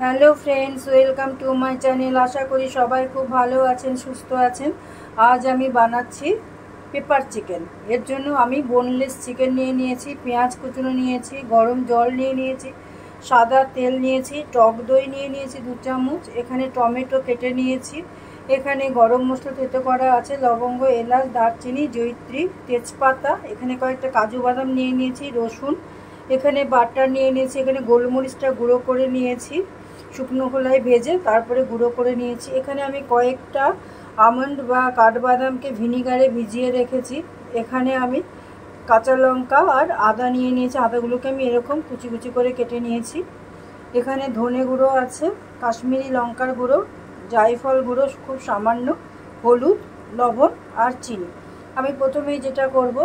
Hello friends, welcome to my channel. আশা করি সবাই খুব ভালো আছেন, সুস্থ আছেন। আজ আমি বানাচ্ছি পেপার চিকেন। এর জন্য আমি বোনলেস চিকেন নিয়ে নিয়েছি, পেঁয়াজ কুচনো নিয়েছি, গরম জল নিয়ে নিয়েছি, সাদা তেল নিয়েছি, টক দই নিয়ে নিয়েছি 2 চামচ, এখানে টমেটো কেটে নিয়েছি, এখানে গরম মশলা থেতো করা আছে, লবঙ্গ, এলাচ, দারচিনি, জয়িত্রী, তেজপাতা, এখানে কয়েকটা কাজু বাদাম নিয়ে নিয়েছি, রসুন, এখানে বাটার নিয়ে নিয়েছি, এখানে গোলমরিচটা গুঁড়ো করে নিয়েছি, শুকনো খোলায় ভেজে তারপরে গুঁড়ো করে নিয়েছি। এখানে আমি কয়েকটা আমন্ড বা কাঠবাদামকে ভিনিগারে ভিজিয়ে রেখেছি। এখানে আমি কাঁচা লঙ্কা আর আদা নিয়ে নিয়েছি, আদাগুলোকে আমি এরকম কুচি কুচি করে কেটে নিয়েছি। এখানে ধনে গুঁড়ো আছে, কাশ্মীরি লঙ্কার গুঁড়ো, জায়ফল গুঁড়ো খুব সামান্য, হলুদ, লবণ আর চিনি। আমি প্রথমেই যেটা করব,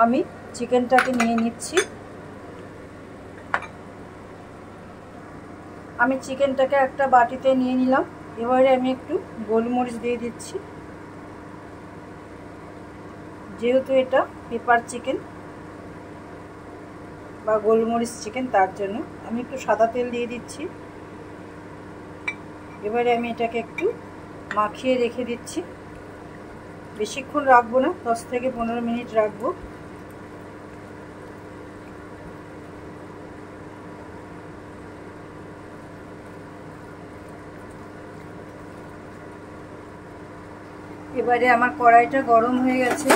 আমি চিকেনটাকে নিয়ে নিচ্ছি। আমি চিকেনটাকে একটা বাটিতে নিয়ে নিলাম। এবারে আমি একটু গোলমরিচ দিয়ে দিচ্ছি, যেহেতু এটা পেপার চিকেন বা গোলমরিচ চিকেন, তার জন্য আমি একটু সাদা তেল দিয়ে দিচ্ছি। এবারে আমি এটাকে একটু মাখিয়ে রেখে দিচ্ছি। বেশিক্ষণ রাখবো না, 10 থেকে 15 মিনিট রাখবো। এবারে আমার কড়াইটা গরম হয়ে গেছে।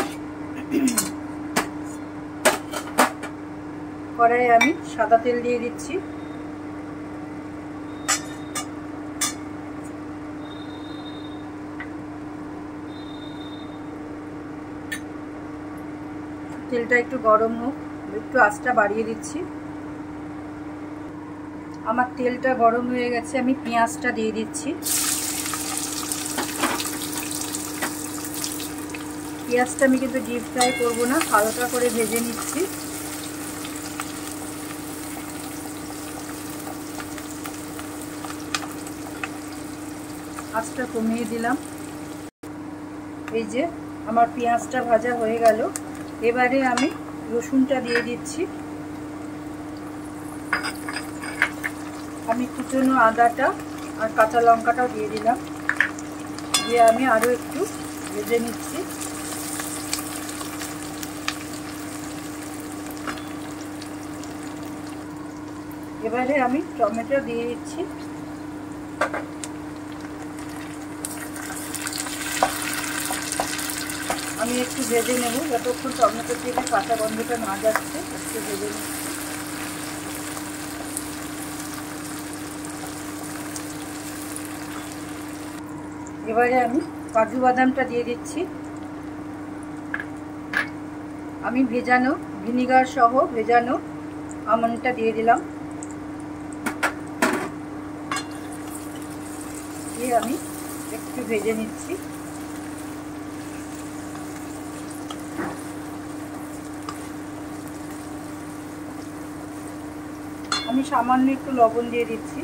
কড়াইয়ে আমি সাদা তেল দিয়ে দিচ্ছি। তেলটা একটু গরম হোক, একটু আঁচটা বাড়িয়ে দিচ্ছি। আমার তেলটা গরম হয়ে গেছে, আমি পেঁয়াজটা দিয়ে দিচ্ছি। পেঁয়াজটা আমি কিন্তু ডিপ ফ্রাই করবো না, হালকা করে ভেজে নিচ্ছি। আঁচটা কমিয়ে দিলাম। এই যে আমার পেঁয়াজটা ভাজা হয়ে গেল। এবারে আমি রসুনটা দিয়ে দিচ্ছি। আমি কুচনো আদাটা আর কাঁচা লঙ্কাটাও দিয়ে দিলাম, দিয়ে আমি আরও একটু ভেজে নিচ্ছি। এবারে আমি টমেটো দিয়ে দিচ্ছি। আমি একটু ভেজে নেব, যতক্ষণ টমেটো থেকে কাঁচা গন্ধটা না যাচ্ছে একটু ভেজে নিচ্ছি। এবারে আমি কাজু বাদামটা দিয়ে দিচ্ছি। আমি ভেজানো ভিনিগার সহ ভেজানো আমন্ডটা দিয়ে দিলাম, দিয়ে আমি একটু ভেজে নিচ্ছি। আমি সামান্য একটু লবণ দিয়ে দিচ্ছি।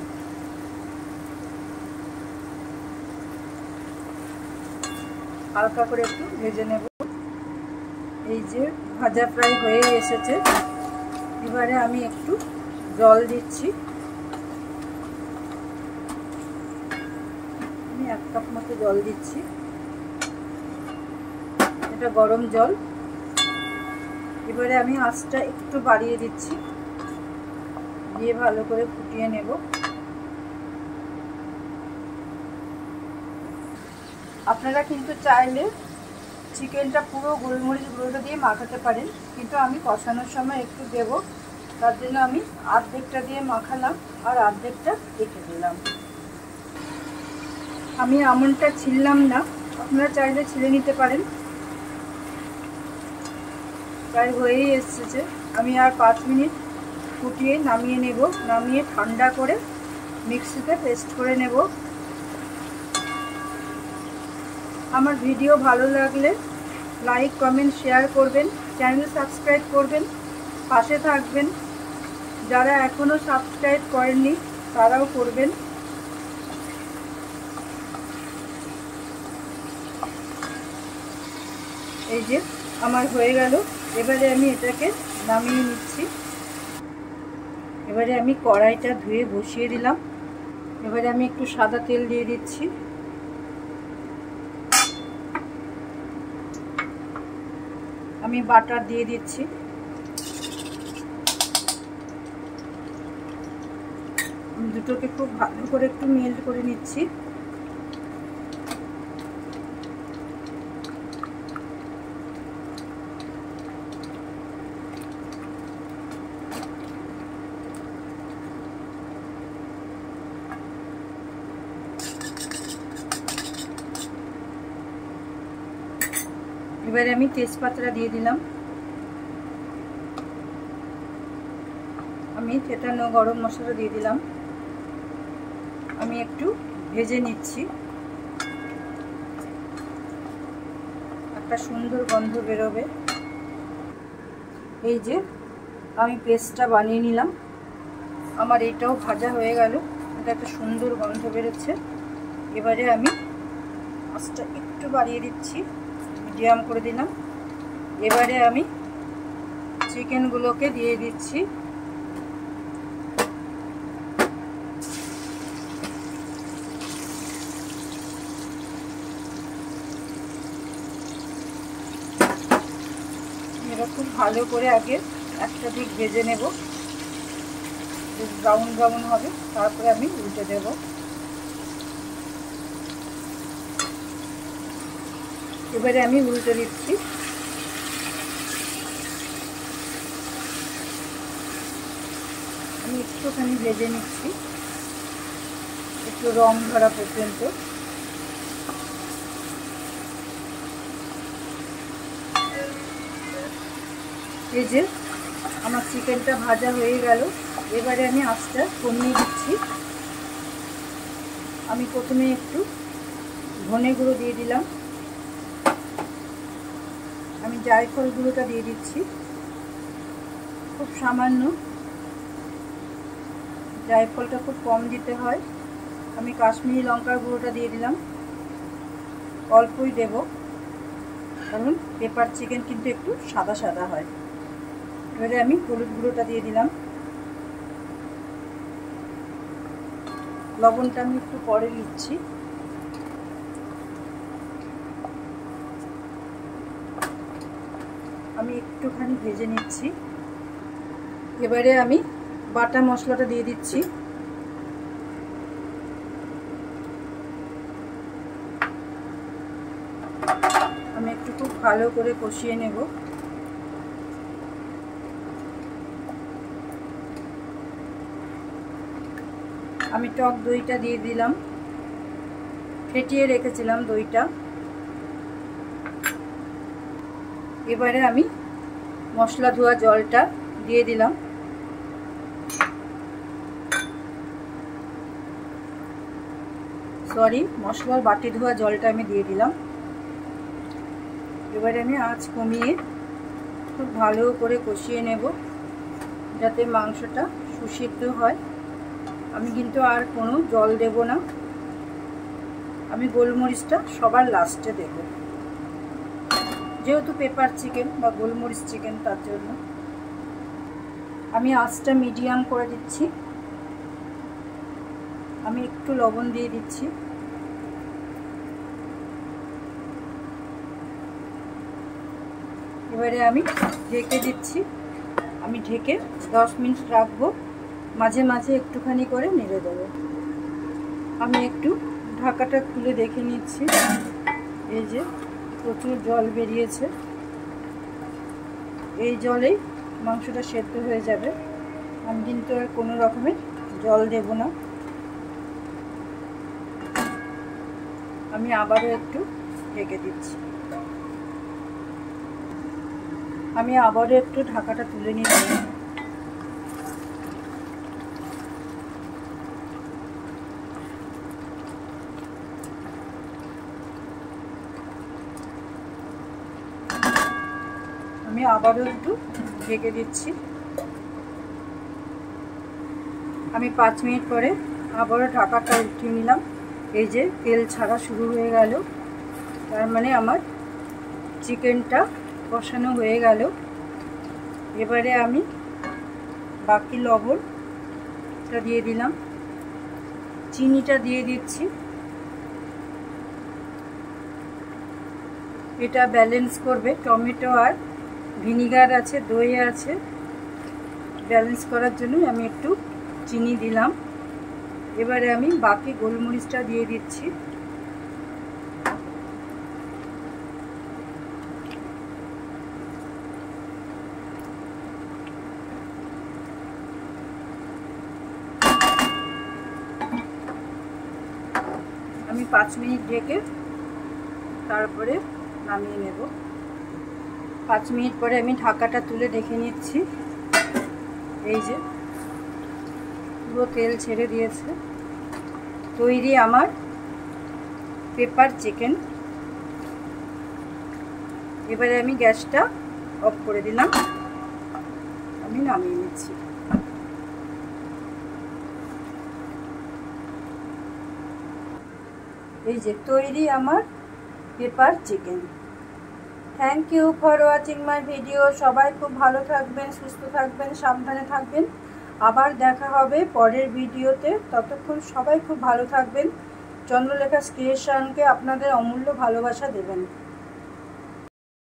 হালকা করে একটু ভেজে নেব। এই যে ভাজা প্রায় হয়ে এসেছে। এবারে আমি একটু জল দিচ্ছি। আমি 1 কাপ মতো জল দিচ্ছি। এটা গরম জল। এবারে আমি আঁচটা একটু বাড়িয়ে দিচ্ছি, দিয়ে ভালো করে ফুটিয়ে নেব। আপনারা কিন্তু চাইলে চিকেনটা পুরো গোলমরিচ গুঁড়োটা দিয়ে মাখাতে পারেন, কিন্তু আমি কষানোর সময় একটু দেব, তার জন্য আমি অর্ধেকটা দিয়ে মাখালাম আর অর্ধেকটা রেখে দিলাম। আমি আমন্ডটা ছিললাম না, আপনারা চাইলে ছিলে নিতে পারেন। প্রায় হয়েই এসেছে। আমি আর 5 মিনিট ফুটিয়ে নামিয়ে নেব। নামিয়ে ঠান্ডা করে মিক্সিতে পেস্ট করে নেব। আমার ভিডিও ভালো লাগলে লাইক, কমেন্ট, শেয়ার করবেন, চ্যানেল সাবস্ক্রাইব করবেন, পাশে থাকবেন। যারা এখনও সাবস্ক্রাইব করেননি তারাও করবেন। এই যে আমার হয়ে গেল। এবারে আমি এটাকে নামিয়ে নিচ্ছি। এবারে আমি কড়াইটা ধুয়ে বসিয়ে দিলাম। এবারে আমি একটু সাদা তেল দিয়ে দিচ্ছি। আমি বাটার দিয়ে দিচ্ছি। আমি দুটোকে খুব ভালো করে একটু মেল্ট করে নিচ্ছি। এবারে আমি তেজপাতা দিয়ে দিলাম। আমি থেতানো গরম মশলা দিয়ে দিলাম। আমি একটু ভেজে নিচ্ছি, একটা সুন্দর গন্ধ বেরোবে। এই যে আমি পেস্টটা বানিয়ে নিলাম, আমার এটাও ভাজা হয়ে গেল, এটা একটা সুন্দর গন্ধ বেরোচ্ছে। এবারে আমি আঁচটা একটু বাড়িয়ে দিচ্ছি, মিডিয়াম করে দিলাম। এবারে আমি চিকেনগুলোকে দিয়ে দিচ্ছি। এটা খুব ভালো করে আগে একটা দিক ভেজে নেব, ব্রাউন ব্রাউন হবে, তারপরে আমি উল্টে দেব। এবারে আমি উল্টে দিচ্ছি। আমি একটুখানি ভেজে নিচ্ছি, একটু রং ধরা পর্যন্ত। এই যে আমার চিকেনটা ভাজা হয়ে গেল। এবারে আমি আঁচটা কমিয়ে দিচ্ছি। আমি প্রথমে একটু ধনে গুঁড়ো দিয়ে দিলাম। আমি জায়ফল গুঁড়োটা দিয়ে দিচ্ছি, খুব সামান্য, জায়ফলটা খুব কম দিতে হয়। আমি কাশ্মীরি লঙ্কার গুঁড়োটা দিয়ে দিলাম, অল্পই দেব, কারণ পেপার চিকেন কিন্তু একটু সাদা সাদা হয়। এবারে আমি হলুদ গুঁড়োটা দিয়ে দিলাম। লবণটা আমি একটু পরে দিচ্ছি। আমি একটুখানি ভেজে নিচ্ছি। এবারে আমি বাটা মশলাটা দিয়ে দিচ্ছি। আমি একটু খুব ভালো করে কষিয়ে নেব। আমি টক দইটা দিয়ে দিলাম, ফেটিয়ে রেখেছিলাম দইটা। এবারে আমি মশলা ধোয়া জলটা দিয়ে দিলাম। মশলার বাটি ধোয়া জলটা আমি দিয়ে দিলাম। এবারে আমি আঁচ কমিয়ে খুব ভালো করে কষিয়ে নেব, যাতে মাংসটা সুসিদ্ধ হয়। আমি কিন্তু আর কোনো জল দেব না। আমি গোলমরিচটা সবার লাস্টে দেব, যেহেতু পেপার চিকেন বা গোলমরিচ চিকেন, তার জন্য। আমি আঁচটা মিডিয়াম করে দিচ্ছি। আমি একটু লবণ দিয়ে দিচ্ছি। এবারে আমি ঢেকে দিচ্ছি। আমি ঢেকে 10 মিনিট রাখবো, মাঝে মাঝে একটুখানি করে নেড়ে দেবো। আমি একটু ঢাকাটা খুলে দেখে নিচ্ছি। এই যে প্রচুর জল বেরিয়েছে, এই জলেই মাংসটা সেদ্ধ হয়ে যাবে। আমি কিন্তু আর কোনো রকমের জল দেব না। আমি আবারও একটু ঢেকে দিচ্ছি। আমি আবারও একটু ঢাকাটা তুলে নিচ্ছি। আমি আবারও একটু ঢেকে দিচ্ছি। আমি 5 মিনিট পরে আবারও ঢাকাটা উঠিয়ে নিলাম। এই যে তেল ছাড়া শুরু হয়ে গেল, তার মানে আমার চিকেনটা কষানো হয়ে গেল। এবারে আমি বাকি লবণটা দিয়ে দিলাম। চিনিটা দিয়ে দিচ্ছি। এটা ব্যালেন্স করবে, টমেটো আর ভিনিগার আছে, দই আছে, ব্যালেন্স করার জন্য আমি একটু চিনি দিলাম। এবারে আমি বাকি গোলমরিচটা দিয়ে দিচ্ছি। আমি 5 মিনিট ঢেকে তারপরে নামিয়ে নেব। 5 মিনিট পরে আমি ঢাকাটা তুলে দেখে নিচ্ছি। এই যে পুরো তেল ছেড়ে দিয়েছে। তৈরি আমার পেপার চিকেন। এবারে আমি গ্যাসটা অফ করে দিলাম, আমি নামিয়ে নিচ্ছি। এই যে তৈরি আমার pepper chicken. Thank you for watching my video. সবাই খুব ভালো থাকবেন, সুস্থ থাকবেন, সাবধানে থাকবেন। আবার দেখা হবে পরের ভিডিওতে। ততক্ষণ সবাই খুব ভালো থাকবেন। চন্দ্রলেখা ক্রিয়েশনকে আপনাদের অমূল্য ভালোবাসা দেবেন।